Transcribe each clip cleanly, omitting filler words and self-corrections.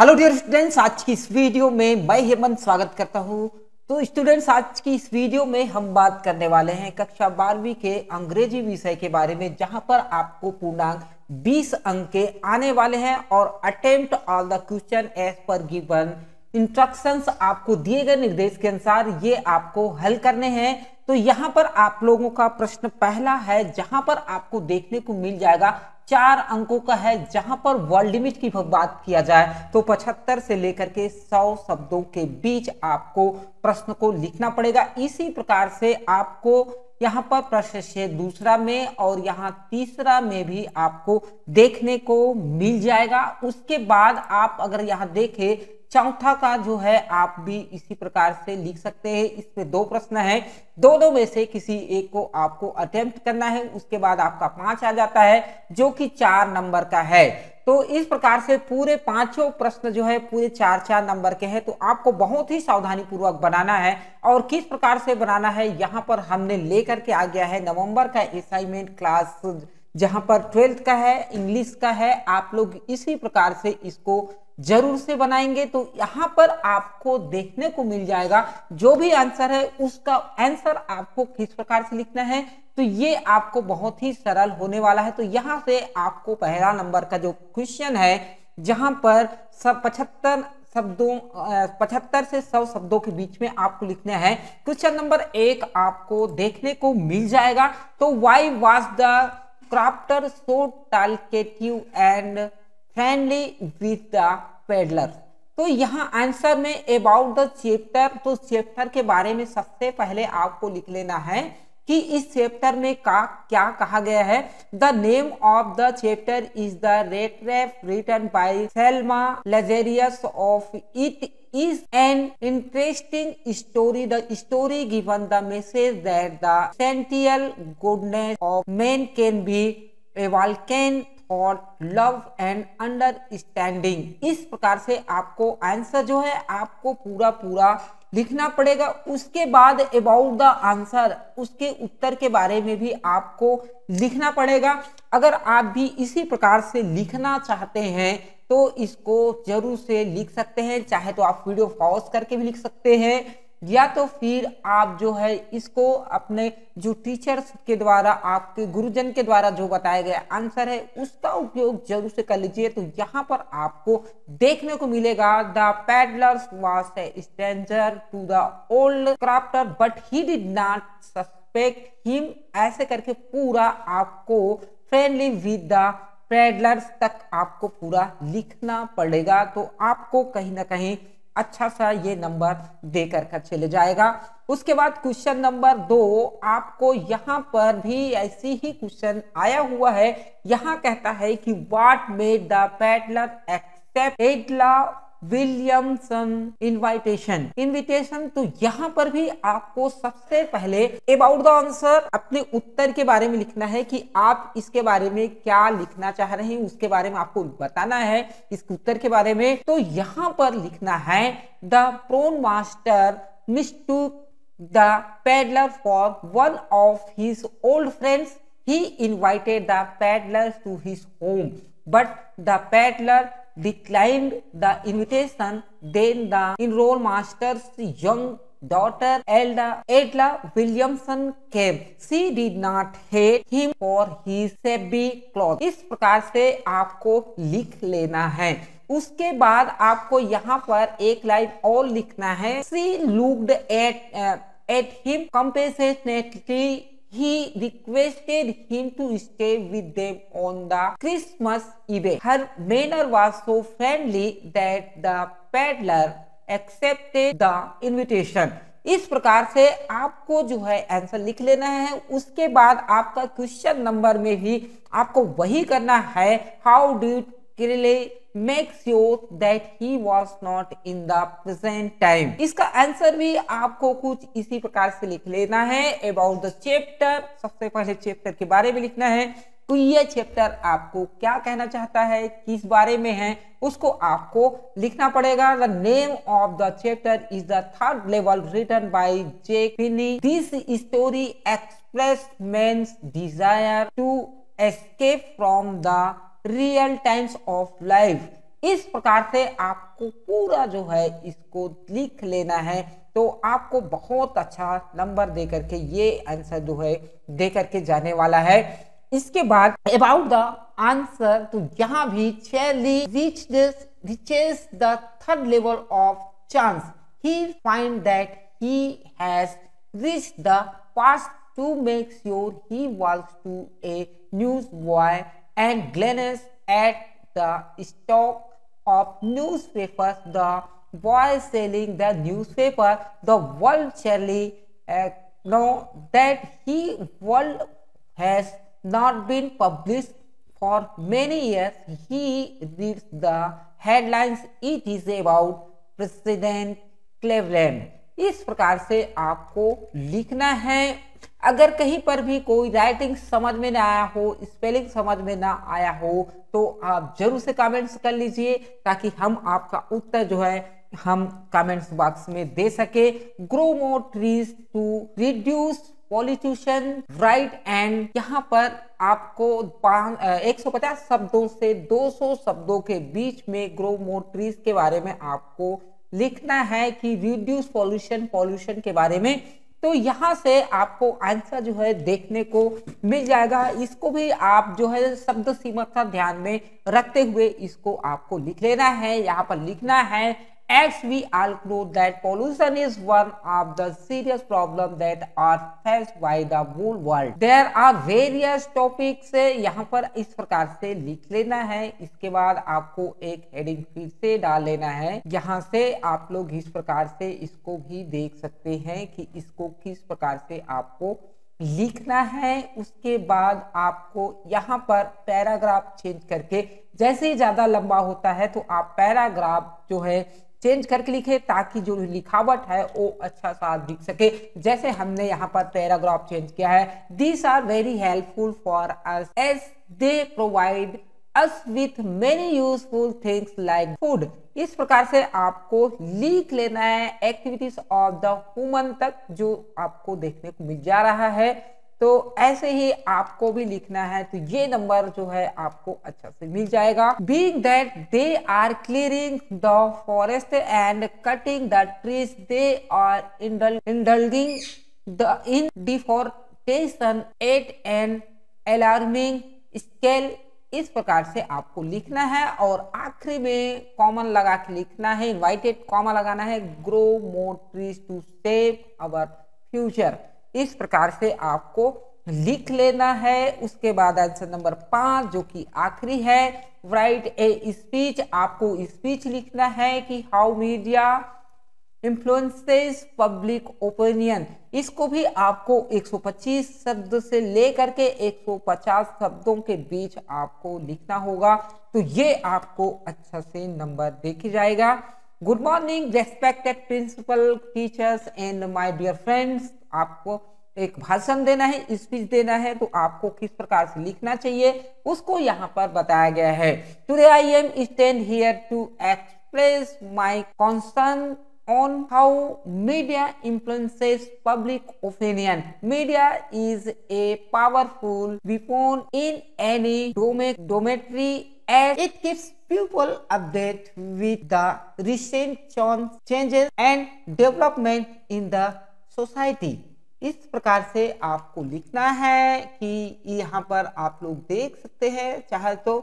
Hello dear students, आज की इस वीडियो में मैं हेमंत स्वागत करता हूं। तो स्टूडेंट्स, आज की इस वीडियो में हम बात करने वाले हैं कक्षा 12वीं के अंग्रेजी विषय के बारे में, जहां पर आपको पूर्णांक 20 अंक के आने वाले हैं और attempt all the question as per given instructions, आपको दिए गए निर्देश के अनुसार ये आपको हल करने हैं। तो यहाँ पर आप लोगों का प्रश्न पहला है, जहां पर आपको देखने को मिल जाएगा 4 अंकों का है, जहां पर वर्ड लिमिट की बात किया जाए तो 75 से लेकर के 100 शब्दों के बीच आपको प्रश्न को लिखना पड़ेगा। इसी प्रकार से आपको यहाँ पर प्रश्न से दूसरा में और यहाँ तीसरा में भी आपको देखने को मिल जाएगा। उसके बाद आप अगर यहाँ देखें चौथा का जो है आप भी इसी प्रकार से लिख सकते हैं। इसमें 2 प्रश्न है, दो में से किसी एक को आपको अटेम्प्ट करना है। उसके बाद आपका 5 आ जाता है जो कि 4 नंबर का है। तो इस प्रकार से पूरे 5 प्रश्न जो है पूरे 4-4 नंबर के हैं। तो आपको बहुत ही सावधानी पूर्वक बनाना है। और किस प्रकार से बनाना है, यहाँ पर हमने लेकर के आ गया है नवंबर का असाइनमेंट क्लास, जहां पर 12th का है, इंग्लिश का है। आप लोग इसी प्रकार से इसको जरूर से बनाएंगे। तो यहाँ पर आपको देखने को मिल जाएगा जो भी आंसर है उसका आंसर आपको किस प्रकार से लिखना है। तो ये आपको बहुत ही सरल होने वाला है। तो यहाँ से आपको पहला नंबर का जो क्वेश्चन है, जहां पर सब 75 से 100 शब्दों के बीच में आपको लिखना है। क्वेश्चन नंबर 1 आपको देखने को मिल जाएगा। तो why was the crafter so talkative and friendly with the peddler. तो यहाँ आंसर में अबाउट द चैप्टर, तो चैप्टर के बारे में सबसे पहले आपको लिख लेना है कि इस चैप्टर में क्या कहा गया है। The name of the chapter is the rattrap written by Selma Lagerlof of it is an interesting story. The story given the message that the essential goodness of man can be awakened thought, love and understanding। इस प्रकार से आपको answer जो है आपको पूरा लिखना पड़ेगा। उसके बाद अबाउट द आंसर, उसके उत्तर के बारे में भी आपको लिखना पड़ेगा। अगर आप भी इसी प्रकार से लिखना चाहते हैं तो इसको जरूर से लिख सकते हैं। चाहे तो आप वीडियो पॉज करके भी लिख सकते हैं, या तो फिर आप जो है इसको अपने जो टीचर्स के द्वारा, आपके गुरुजन के द्वारा जो बताया गया आंसर है उसका उपयोग जरूर से कर लीजिए। तो यहाँ पर आपको देखने को मिलेगा the peddlers was a stranger to the old crafter but he did not suspect him, ऐसे करके पूरा आपको फ्रेंडली विद द पैडलर्स तक आपको पूरा लिखना पड़ेगा। तो आपको कहीं ना कहीं अच्छा सा ये नंबर देकर कर चले जाएगा। उसके बाद क्वेश्चन नंबर 2 आपको यहाँ पर भी ऐसी ही क्वेश्चन आया हुआ है। यहाँ कहता है कि what made the peddler accept Edla Williamson invitation. तो यहाँ पर भी आपको सबसे पहले अबाउट द आंसर, अपने उत्तर के बारे में लिखना है कि आप इसके बारे में क्या लिखना चाह रहे हैं, उसके बारे में आपको बताना है इस उत्तर के बारे में। तो यहाँ पर लिखना है the iron master mistook the peddler for one of his old friends, he invited the peddler to his home but the peddler declined the invitation. Then the enrolled master's young daughter Edla Williamson came. She did not hate him for his shabby clothes। इस प्रकार से आपको लिख लेना है। उसके बाद आपको यहाँ पर एक लाइन और लिखना है। She looked at him compassionately. He requested him to stay with them on the Christmas Eve. Her manner was so friendly that the peddler accepted the invitation। इस प्रकार से आपको जो है आंसर लिख लेना है। उसके बाद आपका क्वेश्चन नंबर में भी आपको वही करना है। How did Kirle make sure that he was not in the present time। इसका आंसर भी आपको कुछ इसी प्रकार से लिख लेना है। अबाउट द चैप्टर, सबसे पहले चैप्टर के बारे में लिखना है। तो ये चैप्टर आपको क्या कहना चाहता है, किस बारे में है, उसको आपको लिखना पड़ेगा। The name of the chapter is the third level written by Jack Finney. This story express men's desire to escape from the real times of life. इस प्रकार से आपको पूरा जो है इसको लिख लेना है, तो आपको बहुत अच्छा नंबर दे करके ये आंसर जो है दे करके जाने वाला है। इसके बाद अबाउट द आंसर, तो यहाँ भी चैर्ली reaches the third level of chance. He finds that he has reached the past to make sure he walks to a newsboy and glances at the stock of newspapers. The boy selling the newspaper, the world Charlie know that he world has not been published for many years. He reads the headlines. It is about President Cleveland. इस प्रकार से आपको लिखना है। अगर कहीं पर भी कोई राइटिंग समझ में ना आया हो, स्पेलिंग समझ में ना आया हो, तो आप जरूर से कमेंट्स कर लीजिए, ताकि हम आपका उत्तर जो है हम कमेंट्स बॉक्स में दे सके। Grow more trees to reduce pollution, right. And यहाँ पर आपको 150 शब्दों से 200 शब्दों के बीच में ग्रो मोर ट्रीज के बारे में आपको लिखना है कि रिड्यूस पॉल्यूशन के बारे में। तो यहाँ से आपको आंसर जो है देखने को मिल जाएगा। इसको भी आप जो है शब्द सीमा का ध्यान में रखते हुए इसको आपको लिख लेना है। यहाँ पर लिखना है, as we all know that pollution is one of the serious problems that are faced by the whole world. There are various topics. यहाँ पर इस प्रकार से लिख लेना है। इसके बाद आपको एक हेडिंग फिर से डाल लेना है। यहाँ से आप लोग इस प्रकार से इसको भी देख सकते हैं कि इसको किस प्रकार से आपको लिखना है। उसके बाद आपको यहाँ पर पैराग्राफ चेंज करके, जैसे ही ज्यादा लंबा होता है तो आप पैराग्राफ जो है चेंज करके लिखे, ताकि जो लिखावट है वो अच्छा सा दिख सके। जैसे हमने यहाँ पर पैराग्राफ चेंज किया है, these are very helpful for us as they provide us with many useful things like food. इस प्रकार से आपको लिख लेना है एक्टिविटीज ऑफ द वुमन तक, जो आपको देखने को मिल जा रहा है। तो ऐसे ही आपको भी लिखना है, तो ये नंबर जो है आपको अच्छा से मिल जाएगा। Being that they are clearing the forest and cutting the trees, they are indulging the in deforestation at an alarming scale. इस प्रकार से आपको लिखना है और आखिरी में कॉमन लगा के लिखना है, इनवाइटेड कॉमा लगाना है, grow more trees to save our future. इस प्रकार से आपको लिख लेना है। उसके बाद आंसर नंबर 5 जो कि आखिरी है, राइट ए स्पीच। आपको स्पीच लिखना है कि how media influences public opinion. इसको भी आपको 125 शब्द से लेकर के 150 शब्दों के बीच आपको लिखना होगा। तो ये आपको अच्छा से नंबर देखा जाएगा। Good morning respected principal, teachers and my dear friends. आपको एक भाषण देना है, स्पीच देना है, तो आपको किस प्रकार से लिखना चाहिए उसको यहाँ पर बताया गया है। Today I am stand here to express my concern on how media influences public opinion. Media is a powerful weapon in any dometry as it keeps people updated with the recent changes and development in the society. इस प्रकार से आपको लिखना है कि यहाँ पर आप लोग देख सकते हैं। चाहे तो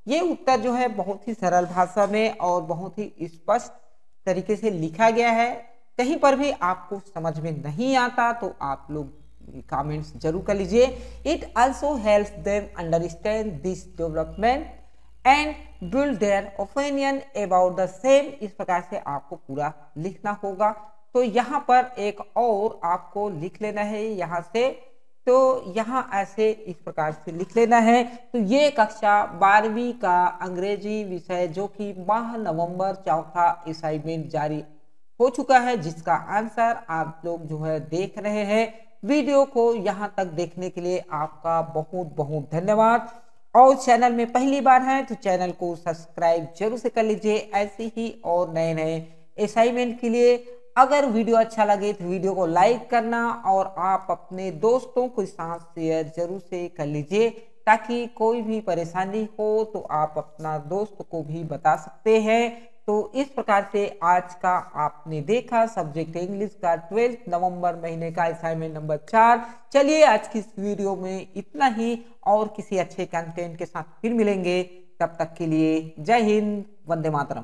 ये उत्तर जो है बहुत ही सरल भाषा में और बहुत ही स्पष्ट तरीके से लिखा गया है। कहीं पर भी आपको समझ में नहीं आता तो आप लोग कमेंट्स जरूर कर लीजिए। It also helps them understand this development and build their opinion about the same. इस प्रकार से आपको पूरा लिखना होगा। तो यहाँ पर एक और आपको लिख लेना है यहाँ से, तो यहाँ ऐसे इस प्रकार से लिख लेना है। तो ये कक्षा 12वीं का अंग्रेजी विषय जो कि माह नवंबर चौथा असाइनमेंट जारी हो चुका है, जिसका आंसर आप लोग जो है देख रहे हैं। वीडियो को यहाँ तक देखने के लिए आपका बहुत बहुत धन्यवाद। और चैनल में पहली बार है तो चैनल को सब्सक्राइब जरूर से कर लीजिए, ऐसे ही और नए नए असाइनमेंट के लिए। अगर वीडियो अच्छा लगे तो वीडियो को लाइक करना और आप अपने दोस्तों के साथ शेयर जरूर से कर लीजिए। ताकि कोई भी परेशानी हो तो आप अपना दोस्त को भी बता सकते हैं। तो इस प्रकार से आज का आपने देखा सब्जेक्ट इंग्लिश का 12 नवंबर महीने का असाइनमेंट नंबर 4। चलिए आज की इस वीडियो में इतना ही, और किसी अच्छे कंटेंट के साथ फिर मिलेंगे। तब तक के लिए जय हिंद, वंदे मातरम।